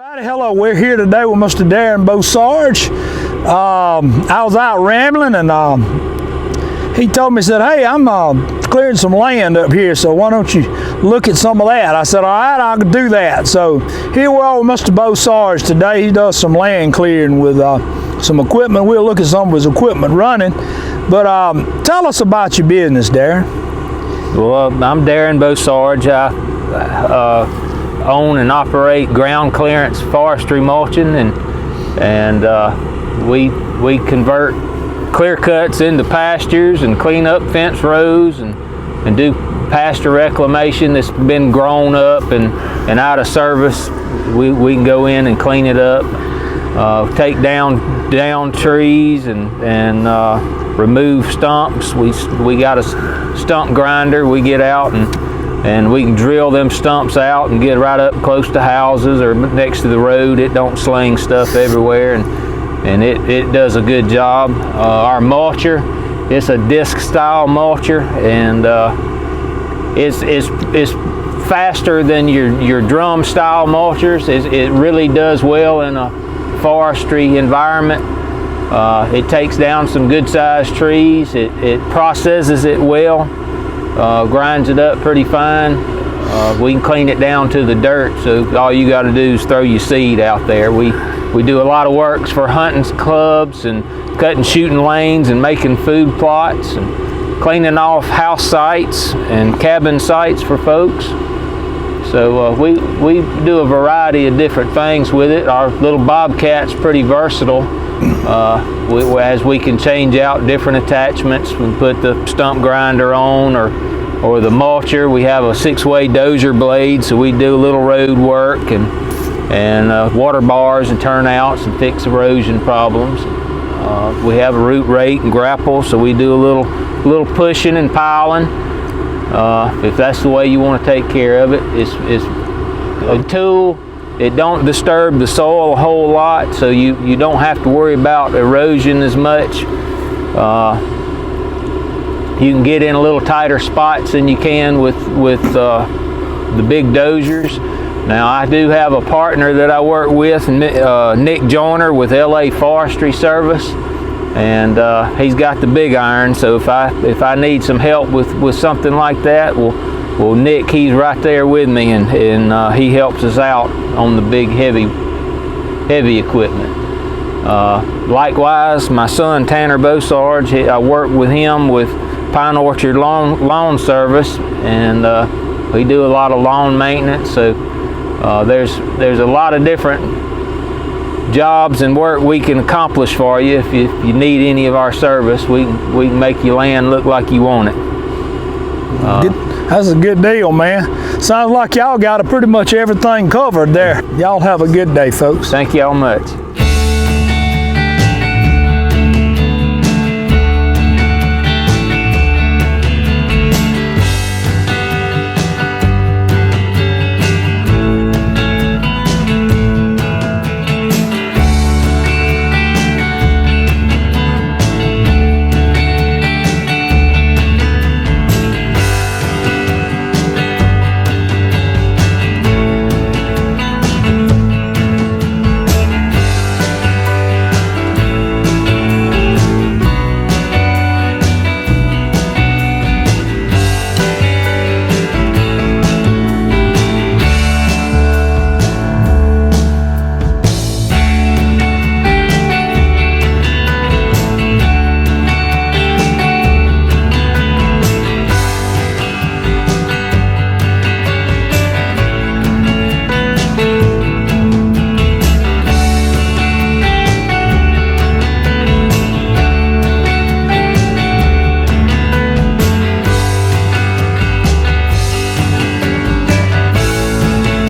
Hello, we're here today with Mr. Darren Bosarge. I was out rambling and he told me, said, hey, I'm clearing some land up here, so why don't you look at some of that? I said, all right, I'll do that. So here we are with Mr. Bosarge today. He does some land clearing with some equipment. We'll look at some of his equipment running. But tell us about your business, Darren. Well, I'm Darren Bosarge. I own and operate ground clearance forestry mulching, and we convert clear cuts into pastures and clean up fence rows and do pasture reclamation that's been grown up and out of service. We can go in and clean it up, take down trees and remove stumps. We got a stump grinder. We get out and we can drill them stumps out and get right up close to houses or next to the road. It don't sling stuff everywhere, and it does a good job. Our mulcher, it's a disc style mulcher, and it's faster than your drum style mulchers. It really does well in a forestry environment. It takes down some good sized trees. It processes it well, grinds it up pretty fine. We can clean it down to the dirt, so all you got to do is throw your seed out there. We do a lot of works for hunting clubs and cutting shooting lanes and making food plots and cleaning off house sites and cabin sites for folks. So we do a variety of different things with it. Our little Bobcat's pretty versatile. As we can change out different attachments, we put the stump grinder on or the mulcher. We have a 6-way dozer blade, so we do a little road work and water bars and turnouts and fix erosion problems. We have a root rake and grapple, so we do a little pushing and piling. If that's the way you want to take care of it, it's a tool. It don't disturb the soil a whole lot, so you don't have to worry about erosion as much. You can get in a little tighter spots than you can with the big dozers. Now, I do have a partner that I work with, Nick Joyner with LA Forestry Service, and he's got the big iron. So if I need some help with something like that, well, Nick, he's right there with me, and he helps us out on the big heavy equipment. Likewise, my son Tanner Bosarge, I work with him with Pine Orchard Lawn Service, and we do a lot of lawn maintenance. So there's a lot of different jobs and work we can accomplish for you. If you need any of our service, we can make your land look like you want it. That's a good deal, man. Sounds like y'all got pretty much everything covered there. Y'all have a good day, folks. Thank y'all much.